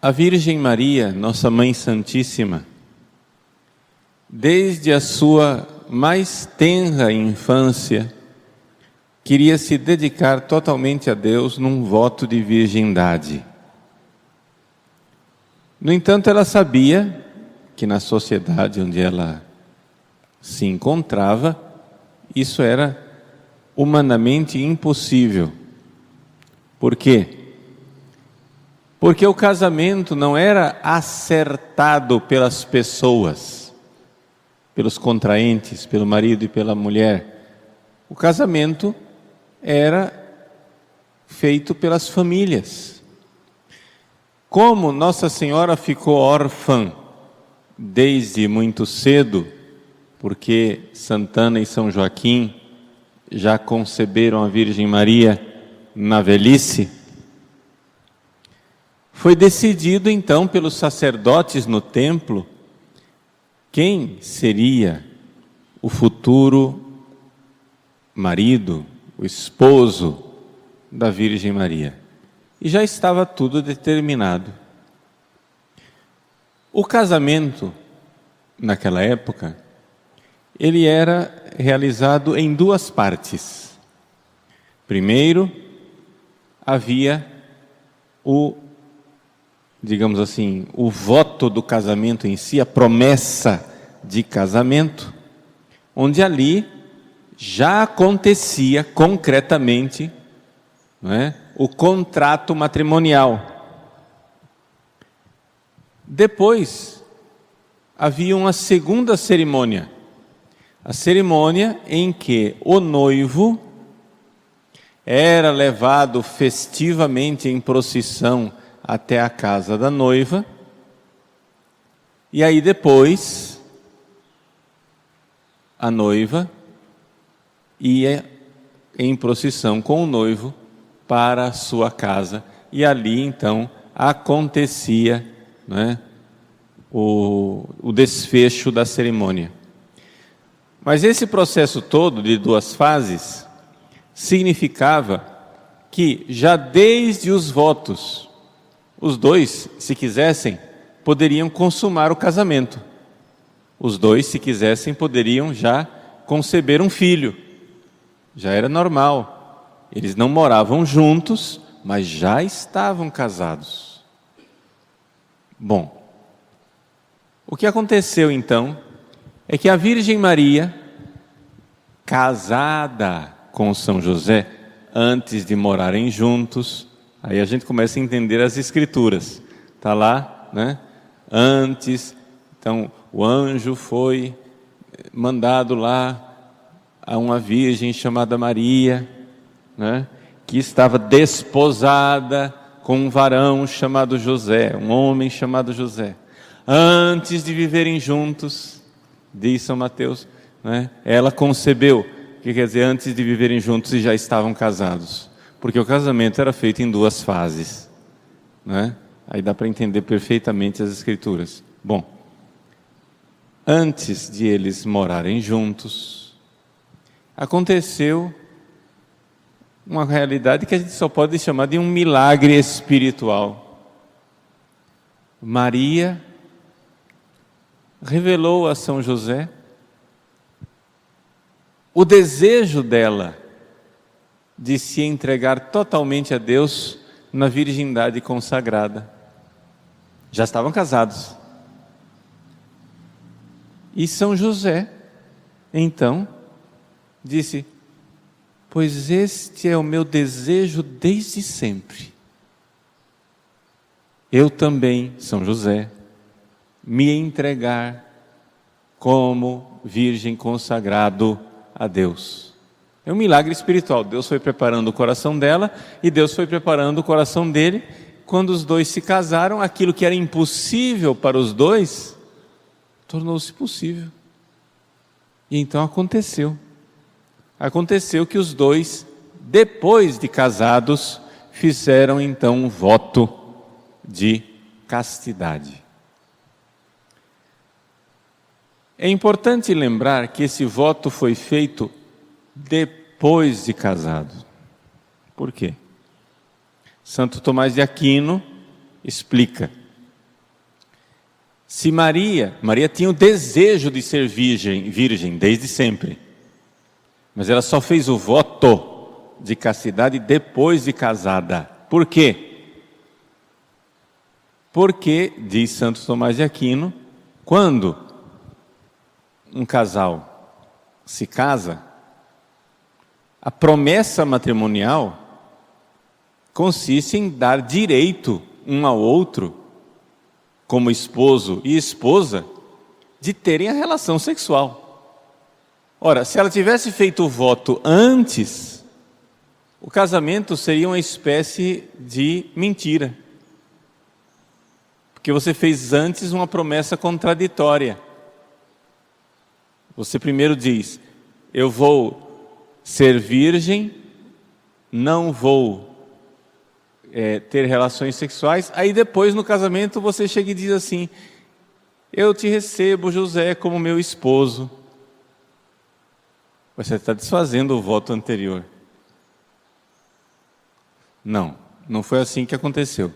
A Virgem Maria, nossa Mãe Santíssima, desde a sua mais tenra infância, queria se dedicar totalmente a Deus num voto de virgindade. No entanto, ela sabia que na sociedade onde ela se encontrava, isso era humanamente impossível. Por quê? Porque o casamento não era acertado pelas pessoas, pelos contraentes, pelo marido e pela mulher. O casamento era feito pelas famílias. Como Nossa Senhora ficou órfã desde muito cedo, porque Santana e São Joaquim já conceberam a Virgem Maria na velhice, foi decidido então pelos sacerdotes no templo quem seria o futuro marido, o esposo da Virgem Maria. E já estava tudo determinado. O casamento, naquela época, ele era realizado em duas partes. Primeiro, havia digamos assim, o voto do casamento em si, a promessa de casamento, onde ali já acontecia concretamente, não é, o contrato matrimonial. Depois, havia uma segunda cerimônia, a cerimônia em que o noivo era levado festivamente em procissão até a casa da noiva, e aí depois a noiva ia em procissão com o noivo para a sua casa, e ali então acontecia, não é, o desfecho da cerimônia. Mas esse processo todo de duas fases significava que já desde os votos, os dois, se quisessem, poderiam consumar o casamento. Os dois, se quisessem, poderiam já conceber um filho. Já era normal. Eles não moravam juntos, mas já estavam casados. Bom, o que aconteceu então é que a Virgem Maria, casada com São José, antes de morarem juntos, aí a gente começa a entender as escrituras. Está lá, né? Antes, então o anjo foi mandado lá a uma virgem chamada Maria, né? Que estava desposada com um varão chamado José, um homem chamado José. Antes de viverem juntos, diz São Mateus, né? Ela concebeu, que quer dizer, antes de viverem juntos e já estavam casados. Porque o casamento era feito em duas fases, né? Aí dá para entender perfeitamente as escrituras. Bom, antes de eles morarem juntos, aconteceu uma realidade que a gente só pode chamar de um milagre espiritual. Maria revelou a São José o desejo dela de se entregar totalmente a Deus na virgindade consagrada. Já estavam casados. E São José, então, disse: pois este é o meu desejo desde sempre. Eu também, São José, me entregar como virgem consagrado a Deus. É um milagre espiritual. Deus foi preparando o coração dela e Deus foi preparando o coração dele. Quando os dois se casaram, aquilo que era impossível para os dois tornou-se possível. E então aconteceu. Aconteceu que os dois, depois de casados, fizeram então um voto de castidade. É importante lembrar que esse voto foi feito depois de casado. Por quê? Santo Tomás de Aquino explica Se Maria tinha o desejo de ser virgem desde sempre, mas ela só fez o voto de castidade depois de casada. Por quê? Porque, diz Santo Tomás de Aquino, quando um casal se casa, a promessa matrimonial consiste em dar direito um ao outro, como esposo e esposa, de terem a relação sexual. Ora, se ela tivesse feito o voto antes, o casamento seria uma espécie de mentira. Porque você fez antes uma promessa contraditória. Você primeiro diz: eu vou ser virgem, não vou ter relações sexuais. Aí depois no casamento você chega e diz assim: eu te recebo, José, como meu esposo. Você está desfazendo o voto anterior. Não foi assim que aconteceu.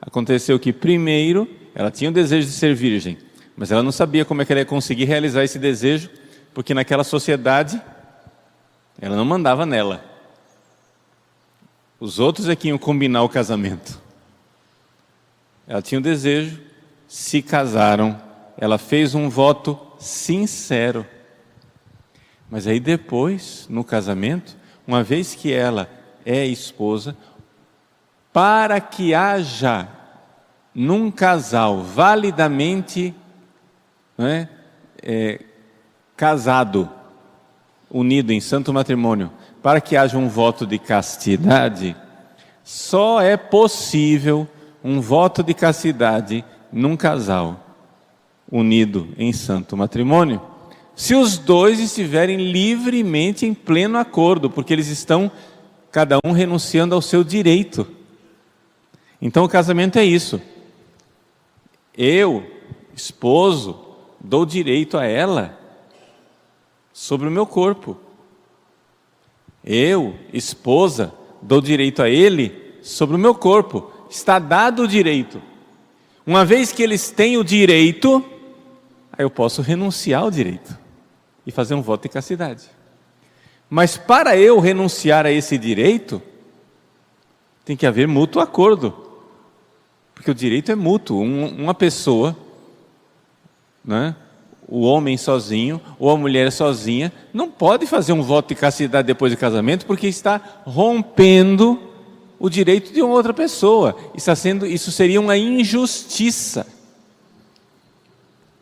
Aconteceu que primeiro ela tinha o desejo de ser virgem, mas ela não sabia como é que ela ia conseguir realizar esse desejo, porque naquela sociedade ela não mandava nela. Os outros é que iam combinar o casamento. Ela tinha o desejo, se casaram, ela fez um voto sincero. Mas aí depois, no casamento, uma vez que ela é esposa, para que haja num casal validamente casado, unido em santo matrimônio, para que haja um voto de castidade, só é possível um voto de castidade num casal unido em santo matrimônio, se os dois estiverem livremente em pleno acordo, porque eles estão, cada um, renunciando ao seu direito. Então o casamento é isso. Eu, esposo, dou direito a ela sobre o meu corpo. Eu, esposa, dou direito a ele sobre o meu corpo. Está dado o direito. Uma vez que eles têm o direito, aí eu posso renunciar ao direito e fazer um voto de castidade. Mas para eu renunciar a esse direito, tem que haver mútuo acordo, porque o direito é mútuo. Uma pessoa, o homem sozinho ou a mulher sozinha, não pode fazer um voto de castidade depois do casamento, porque está rompendo o direito de uma outra pessoa. Isso seria uma injustiça.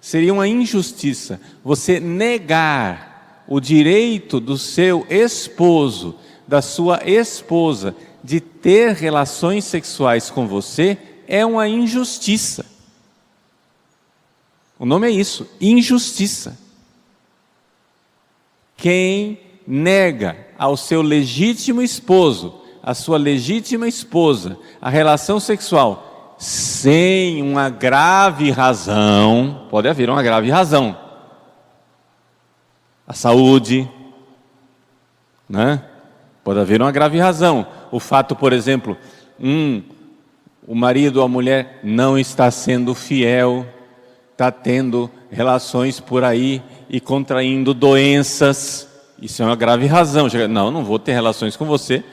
Seria uma injustiça você negar o direito do seu esposo, da sua esposa, de ter relações sexuais com você. É uma injustiça. O nome é isso, injustiça. Quem nega ao seu legítimo esposo, à sua legítima esposa, a relação sexual, sem uma grave razão, pode haver uma grave razão, a saúde, pode haver uma grave razão, o fato, por exemplo, o marido ou a mulher não está sendo fiel, está tendo relações por aí e contraindo doenças, isso é uma grave razão. Não vou ter relações com você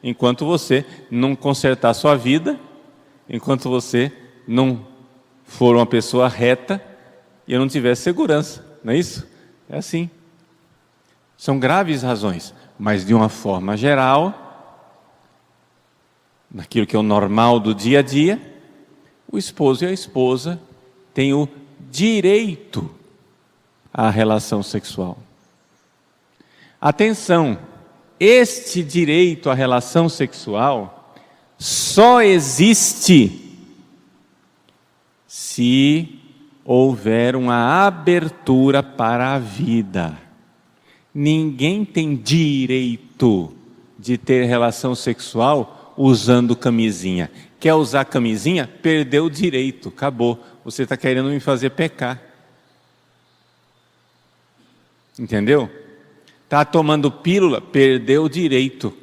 enquanto você não consertar sua vida, enquanto você não for uma pessoa reta e eu não tiver segurança, não é isso? É assim. São graves razões, mas de uma forma geral, naquilo que é o normal do dia a dia, o esposo e a esposa têm o direito à relação sexual. Atenção, este direito à relação sexual só existe se houver uma abertura para a vida. Ninguém tem direito de ter relação sexual usando camisinha. Quer usar camisinha? Perdeu o direito, acabou. Você está querendo me fazer pecar. Entendeu? Está tomando pílula? Perdeu o direito.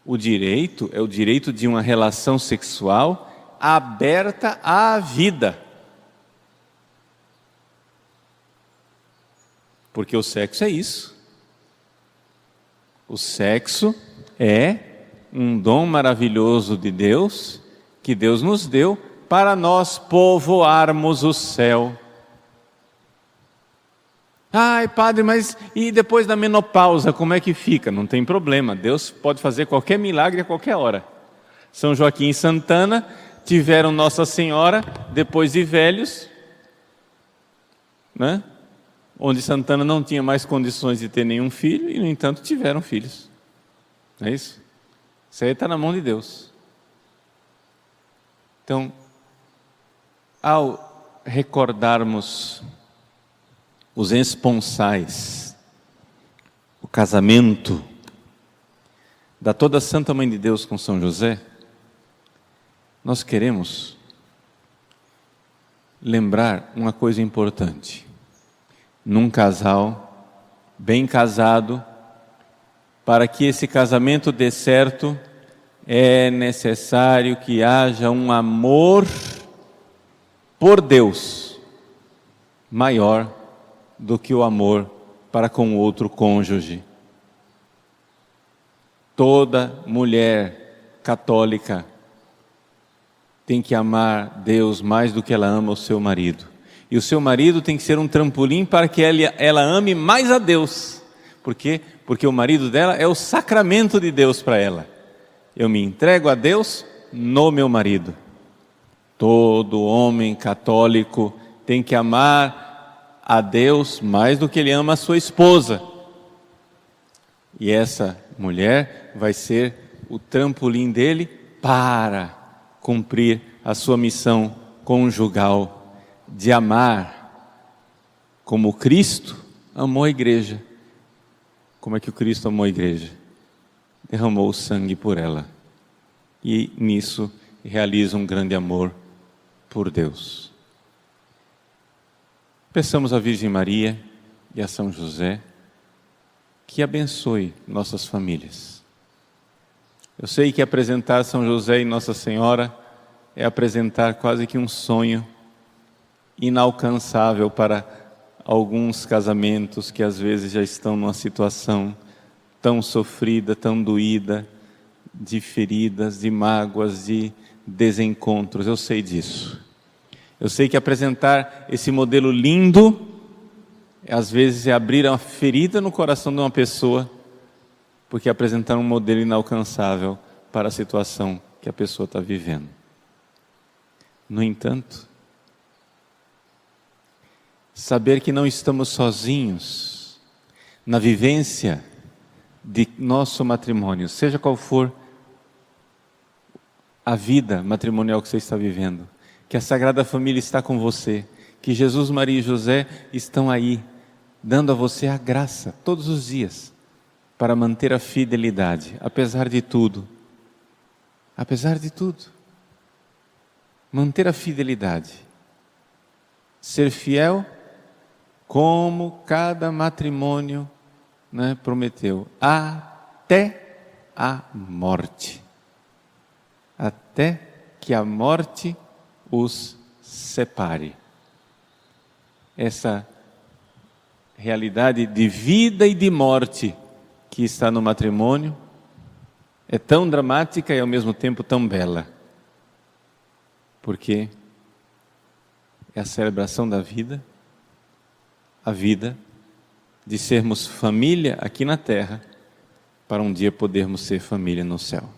O direito é o direito de uma relação sexual aberta à vida. Porque o sexo é isso. O sexo é um dom maravilhoso de Deus, que Deus nos deu para nós povoarmos o céu. Ai, padre, mas e depois da menopausa, como é que fica? Não tem problema, Deus pode fazer qualquer milagre a qualquer hora. São Joaquim e Santana tiveram Nossa Senhora depois de velhos, né? Onde Santana não tinha mais condições de ter nenhum filho e, no entanto, tiveram filhos. Não é isso? Isso aí está na mão de Deus. Então, ao recordarmos os esponsais, o casamento da toda a Santa Mãe de Deus com São José, nós queremos lembrar uma coisa importante. Num casal bem casado, para que esse casamento dê certo, é necessário que haja um amor por Deus maior do que o amor para com o outro cônjuge. Toda mulher católica tem que amar Deus mais do que ela ama o seu marido. E o seu marido tem que ser um trampolim para que ela ame mais a Deus. Por quê? Porque o marido dela é o sacramento de Deus para ela. Eu me entrego a Deus no meu marido. Todo homem católico tem que amar a Deus mais do que ele ama a sua esposa. E essa mulher vai ser o trampolim dele para cumprir a sua missão conjugal de amar como Cristo amou a igreja. Como é que o Cristo amou a igreja? Derramou o sangue por ela. E nisso realiza um grande amor por Deus. Peçamos à Virgem Maria e a São José que abençoe nossas famílias. Eu sei que apresentar São José e Nossa Senhora é apresentar quase que um sonho inalcançável para alguns casamentos que às vezes já estão numa situação tão sofrida, tão doída, de feridas, de mágoas, de desencontros. Eu sei disso. Eu sei que apresentar esse modelo lindo, às vezes é abrir uma ferida no coração de uma pessoa, porque apresentar um modelo inalcançável para a situação que a pessoa está vivendo. No entanto, saber que não estamos sozinhos na vivência de nosso matrimônio, seja qual for a vida matrimonial que você está vivendo, que a Sagrada Família está com você, que Jesus, Maria e José estão aí, dando a você a graça todos os dias, para manter a fidelidade, apesar de tudo. Apesar de tudo. Manter a fidelidade. Ser fiel como cada matrimônio, né, prometeu, até a morte. Até que a morte os separe. Essa realidade de vida e de morte que está no matrimônio é tão dramática e ao mesmo tempo tão bela. Porque é a celebração da vida, a vida de sermos família aqui na terra, para um dia podermos ser família no céu.